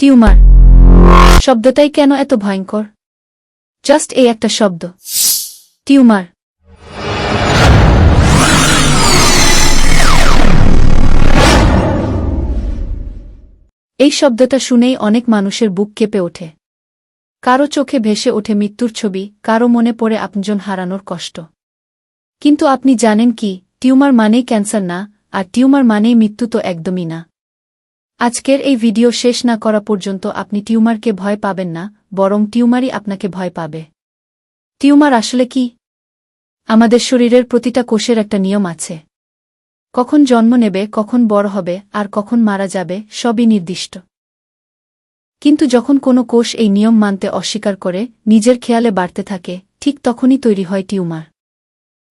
Tumour শব্দটাই কেন এত ভয়ঙ্কর? জাস্ট এই একটা শব্দ, টিউমার। এই শব্দটা শুনেই অনেক মানুষের বুক কেঁপে ওঠে। কারো চোখে ভেসে ওঠে মৃত্যুর ছবি, কারো মনে পড়ে আপনজন হারানোর কষ্ট। কিন্তু আপনি জানেন কি, টিউমার মানেই ক্যান্সার না, আর টিউমার মানেই মৃত্যু তো একদমই না। আজকের এই ভিডিও শেষ না করা পর্যন্ত আপনি টিউমারকে ভয় পাবেন না, বরং টিউমারই আপনাকে ভয় পাবে। টিউমার আসলে কি? আমাদের শরীরের প্রতিটা কোষের একটা নিয়ম আছে। কখন জন্ম নেবে, কখন বড় হবে, আর কখন মারা যাবে, সবই নির্দিষ্ট। কিন্তু যখন কোনো কোষ এই নিয়ম মানতে অস্বীকার করে, নিজের খেয়ালে বাড়তে থাকে, ঠিক তখনই তৈরি হয় টিউমার।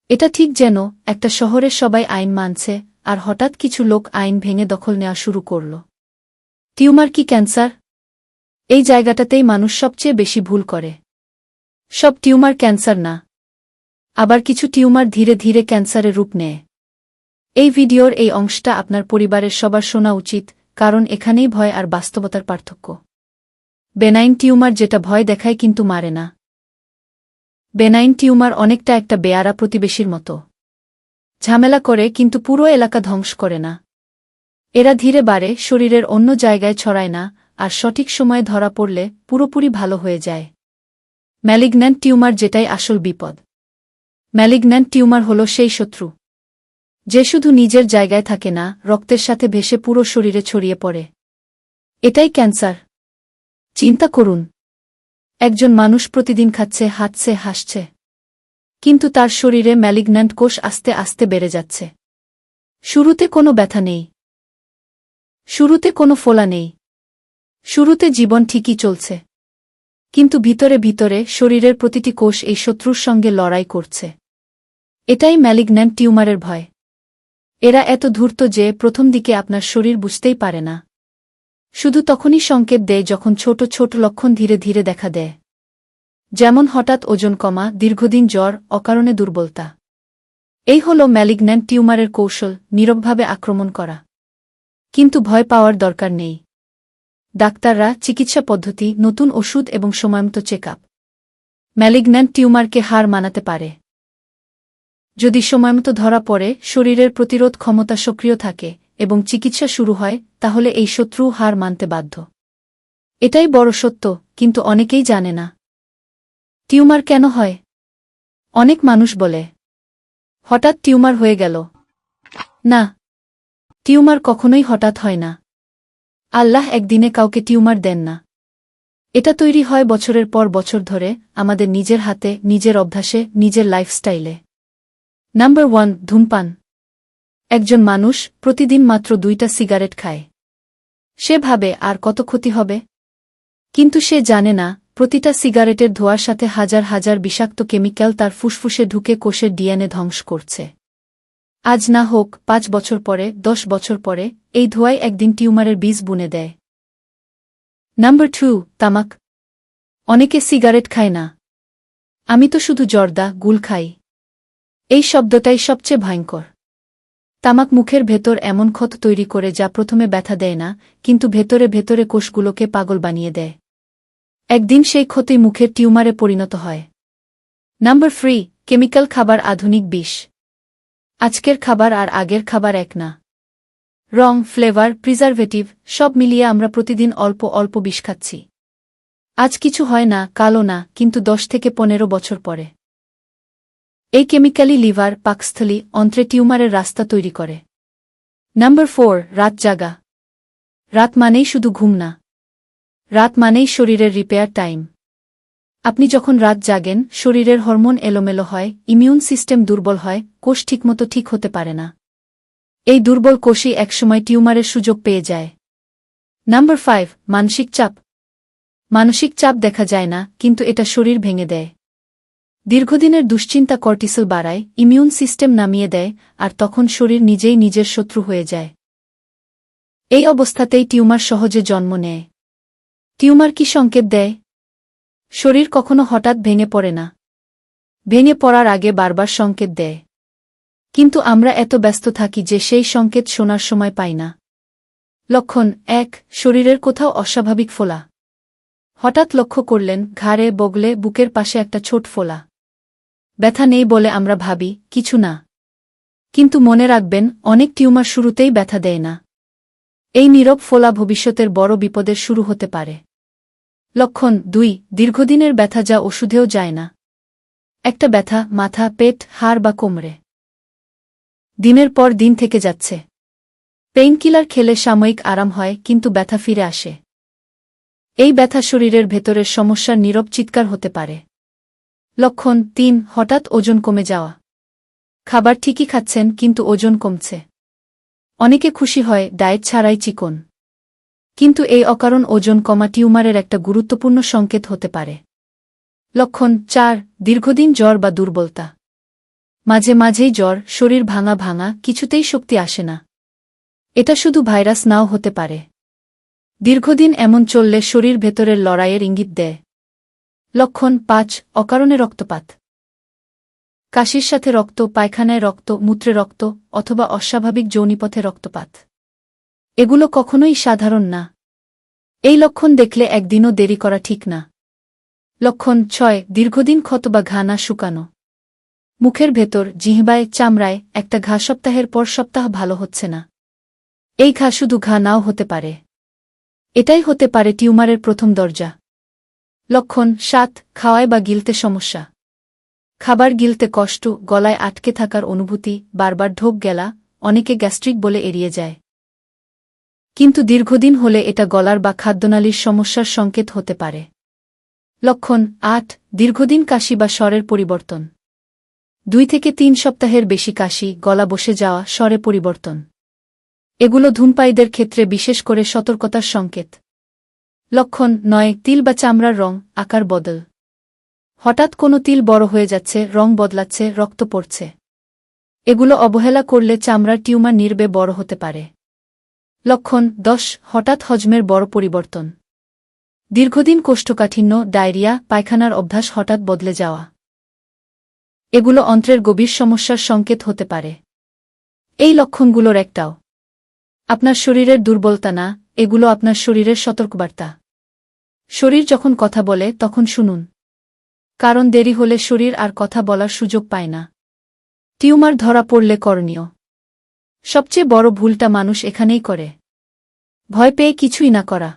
এটা ঠিক যেন একটা শহরের সবাই আইন মানছে, আর হঠাৎ কিছু লোক আইন ভেঙে দখল নেওয়া শুরু করল। টিউমার কি ক্যান্সার? এই জায়গাটাতেই মানুষ সবচেয়ে বেশি ভুল করে। সব টিউমার ক্যান্সার না। আবার কিছু টিউমার ধীরে ধীরে ক্যান্সারের রূপ নেয়। এই ভিডিওর এই অংশটা আপনার পরিবারের সবার শোনা উচিত, কারণ এখানেই ভয় আর বাস্তবতার পার্থক্য। বেনাইন টিউমার যেটা ভয় দেখায় কিন্তু মারে না। বেনাইন টিউমার অনেকটা একটা বেয়ারা প্রতিবেশীর মতো। ঝামেলা করে কিন্তু পুরো এলাকা ধ্বংস করে না। এরা ধীরে বাড়ে, শরীরের অন্য জায়গায় ছড়ায় না, আর সঠিক সময়ে ধরা পড়লে পুরোপুরি ভালো হয়ে যায়। ম্যালিগন্যান্ট টিউমার যেটাই আসল বিপদ। ম্যালিগন্যান্ট টিউমার হল সেই শত্রু যে শুধু নিজের জায়গায় থাকে না, রক্তের সাথে ভেসে পুরো শরীরে ছড়িয়ে পড়ে। এটাই ক্যান্সার। চিন্তা করুন, একজন মানুষ প্রতিদিন খাচ্ছে, হাঁটছে, হাসছে, কিন্তু তার শরীরে ম্যালিগন্যান্ট কোষ আস্তে আস্তে বেড়ে যাচ্ছে। শুরুতে কোনো ব্যথা নেই, শুরুতে কোনো ফোলা নেই, শুরুতে জীবন ঠিকই চলছে, কিন্তু ভিতরে ভিতরে শরীরের প্রতিটি কোষ এই শত্রুর সঙ্গে লড়াই করছে। এটাই ম্যালিগন্যান্ট টিউমারের ভয়। এরা এত ধূর্ত যে প্রথম দিকে আপনার শরীর বুঝতেই পারে না। শুধু তখনই সংকেত দেয় যখন ছোট ছোট লক্ষণ ধীরে ধীরে দেখা দেয়। যেমন হঠাৎ ওজন কমা, দীর্ঘদিন জ্বর, অকারণে দুর্বলতা। এই হল ম্যালিগন্যান্ট টিউমারের কৌশল, নীরবভাবে আক্রমণ করা। কিন্তু ভয় পাওয়ার দরকার নেই। ডাক্তাররা, চিকিৎসা পদ্ধতি, নতুন ওষুধ এবং সময়মতো চেকআপ ম্যালিগন্যান্ট টিউমারকে হার মানাতে পারে। যদি সময়মতো ধরা পড়ে, শরীরের প্রতিরোধ ক্ষমতা সক্রিয় থাকে এবং চিকিৎসা শুরু হয়, তাহলে এই শত্রু হার মানতে বাধ্য। এটাই বড় সত্য, কিন্তু অনেকেই জানে না। টিউমার কেন হয়? অনেক মানুষ বলে, হঠাৎ টিউমার হয়ে গেল। না, টিউমার কখনোই হঠাৎ হয় না। আল্লাহ একদিনে কাউকে টিউমার দেন না। এটা তৈরি হয় বছরের পর বছর ধরে, আমাদের নিজের হাতে, নিজের অভ্যাসে, নিজের লাইফস্টাইলে। নাম্বার 1, ধূমপান। একজন মানুষ প্রতিদিন মাত্র 2টা সিগারেট খায়। সে ভাবে আর কত ক্ষতি হবে, কিন্তু সে জানে না, প্রতিটা সিগারেটের ধোঁয়ার সাথে হাজার হাজার বিষাক্ত কেমিক্যাল তার ফুসফুসে ঢুকে কোষের ডিএনএ ধ্বংস করছে। আজ না হোক, 5 বছর পরে, 10 বছর পরে, এই ধোঁয়াই একদিন টিউমারের বীজ বুনে দেয়। নাম্বার 2, তামাক। অনেকে সিগারেট খায় না। আমি তো শুধু জর্দা, গুল খাই। এই শব্দটাই সবচেয়ে ভয়ঙ্কর। তামাক মুখের ভেতর এমন ক্ষত তৈরি করে যা প্রথমে ব্যথা দেয় না, কিন্তু ভেতরে ভেতরে কোষগুলোকে পাগল বানিয়ে দেয়। একদিন সেই ক্ষতই মুখের টিউমারে পরিণত হয়। নাম্বার 3, কেমিক্যাল খাবার, আধুনিক বিষ। আজকের খাবার আর আগের খাবার এক না। রং, ফ্লেভার, প্রিজারভেটিভ সব মিলিয়ে আমরা প্রতিদিন অল্প অল্প বিষ খাচ্ছি। আজ কিছু হয় না, কালো না, কিন্তু 10 থেকে 15 বছর পরে এই কেমিক্যালি লিভার, পাকস্থলী, অন্ত্রে টিউমারের রাস্তা তৈরি করে। নাম্বার 4, রাত জাগা। রাত মানেই শুধু ঘুম না। রাত মানেই শরীরের রিপেয়ার টাইম। আপনি যখন রাত জাগেন, শরীরের হরমোন এলোমেলো হয়, ইমিউন সিস্টেম দুর্বল হয়, কোষ ঠিকমতো ঠিক হতে পারে না। এই দুর্বল কোষই একসময় টিউমারের সুযোগ পেয়ে যায়। নাম্বার 5, মানসিক চাপ। মানসিক চাপ দেখা যায় না, কিন্তু এটা শরীর ভেঙে দেয়। দীর্ঘদিনের দুশ্চিন্তা কর্টিসল বাড়ায়, ইমিউন সিস্টেম নামিয়ে দেয়, আর তখন শরীর নিজেই নিজের শত্রু হয়ে যায়। এই অবস্থাতেই টিউমার সহজে জন্ম নেয়। টিউমার কি সংকেত দেয়? শরীর কখনো হঠাৎ ভেঙে পড়ে না। ভেঙে পড়ার আগে বারবার সংকেত দেয়। কিন্তু আমরা এত ব্যস্ত থাকি যে সেই সংকেত শোনার সময় পাই না। লক্ষণ ১ শরীরের কোথাও অস্বাভাবিক ফোলা। হঠাৎ লক্ষ্য করলেন ঘাড়ে, বগলে, বুকের পাশে একটা ছোট ফোলা। ব্যথা নেই বলে আমরা ভাবি কিছু না, কিন্তু মনে রাখবেন অনেক টিউমার শুরুতেই ব্যথা দেয় না। এই নীরব ফোলা ভবিষ্যতের বড় বিপদের শুরু হতে পারে। লক্ষণ ২ দীর্ঘদিনের ব্যথা যা ওষুধেও যায় না। একটা ব্যথা মাথা, পেট, হাড় বা কোমরে দিনের পর দিন থেকে যাচ্ছে। পেইনকিলার খেলে সাময়িক আরাম হয়, কিন্তু ব্যথা ফিরে আসে। এই ব্যথা শরীরের ভেতরের সমস্যার নীরব চিৎকার হতে পারে। লক্ষণ ৩ হঠাৎ ওজন কমে যাওয়া। খাবার ঠিকই খাচ্ছেন, কিন্তু ওজন কমছে। অনেকে খুশি হয় ডায়েট ছাড়াই চিকন, কিন্তু এই অকারণ ওজন কমা টিউমারের একটা গুরুত্বপূর্ণ সংকেত হতে পারে। লক্ষণ ৪ দীর্ঘদিন জ্বর বা দুর্বলতা। মাঝে মাঝেই জ্বর, শরীর ভাঙা ভাঙা, কিছুতেই শক্তি আসে না। এটা শুধু ভাইরাস নাও হতে পারে। দীর্ঘদিন এমন চললে শরীর ভেতরের লড়াইয়ের ইঙ্গিত দেয়। লক্ষণ ৫ অকারণে রক্তপাত। কাশির সাথে রক্ত, পায়খানায় রক্ত, মূত্রে রক্ত, অথবা অস্বাভাবিক যৌনিপথে রক্তপাত। এগুলো কখনোই সাধারণ না। এই লক্ষণ দেখলে একদিনও দেরি করা ঠিক না। লক্ষণ ৬ দীর্ঘদিন ক্ষত বা ঘা না শুকানো। মুখের ভেতর, জিহ্বায়, চামড়ায় একটা ঘা সপ্তাহের পর সপ্তাহ ভালো হচ্ছে না। এই ঘা শুধু ঘা নাও হতে পারে। এটাই হতে পারে টিউমারের প্রথম দরজা। লক্ষণ ৭ খাওয়ায় বা গিলতে সমস্যা। খাবার গিলতে কষ্ট, গলায় আটকে থাকার অনুভূতি, বারবার ঢোক গেলা। অনেকে গ্যাস্ট্রিক বলে এড়িয়ে যায়, কিন্তু দীর্ঘদিন হলে এটা গলার বা খাদ্যনালীর সমস্যার সংকেত হতে পারে। লক্ষণ ৮ দীর্ঘদিন কাশি বা স্বরের পরিবর্তন। ২ থেকে ৩ সপ্তাহের বেশি কাশি, গলা বসে যাওয়া, স্বরে পরিবর্তন। এগুলো ধূমপায়ীদের ক্ষেত্রে বিশেষ করে সতর্কতার সংকেত। লক্ষণ ৯ তিল বা চামড়ার রং, আকার বদল। হঠাৎ কোনো তিল বড় হয়ে যাচ্ছে, রং বদলাচ্ছে, রক্ত পড়ছে। এগুলো অবহেলা করলে চামড়ার টিউমার নির্বে বড় হতে পারে। লক্ষণ ১০ হঠাৎ হজমের বড় পরিবর্তন। দীর্ঘদিন কোষ্ঠকাঠিন্য, ডায়রিয়া, পায়খানার অভ্যাস হঠাৎ বদলে যাওয়া। এগুলো অন্ত্রের গভীর সমস্যার সংকেত হতে পারে। এই লক্ষণগুলোর একটাও আপনার শরীরের দুর্বলতা না, এগুলো আপনার শরীরের সতর্কবার্তা। শরীর যখন কথা বলে তখন শুনুন, কারণ দেরি হলে শরীর আর কথা বলার সুযোগ পায় না। টিউমার ধরা পড়লে করণীয়। সবচেয়ে বড় ভুলটা মানুষ এখানেই করে, ভয় পেয়ে কিছুই না করা।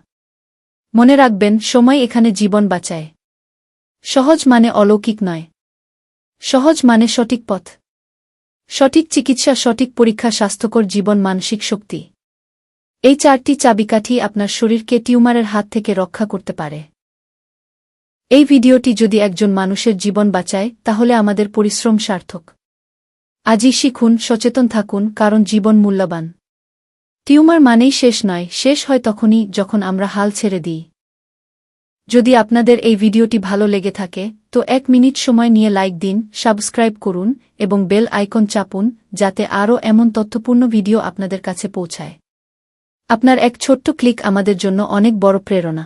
মনে রাখবেন সময় এখানে জীবন বাঁচায়। সহজ মানে অলৌকিক নয়, সহজ মানে সঠিক পথ। সঠিক চিকিৎসা, সঠিক পরীক্ষা, স্বাস্থ্যকর জীবন, মানসিক শক্তি। এই ৪টি চাবিকাঠি আপনার শরীরকে টিউমারের হাত থেকে রক্ষা করতে পারে। এই ভিডিওটি যদি একজন মানুষের জীবন বাঁচায়, তাহলে আমাদের পরিশ্রম সার্থক। আজই শিখুন, সচেতন থাকুন, কারণ জীবন মূল্যবান। টিউমার মানেই শেষ নয়, শেষ হয় তখনই যখন আমরা হাল ছেড়ে দিই। যদি আপনাদের এই ভিডিওটি ভালো লেগে থাকে তো ১ মিনিট সময় নিয়ে লাইক দিন, সাবস্ক্রাইব করুন এবং বেল আইকন চাপুন, যাতে আরও এমন তথ্যপূর্ণ ভিডিও আপনাদের কাছে পৌঁছায়। আপনার এক ছোট্ট ক্লিক আমাদের জন্য অনেক বড় প্রেরণা।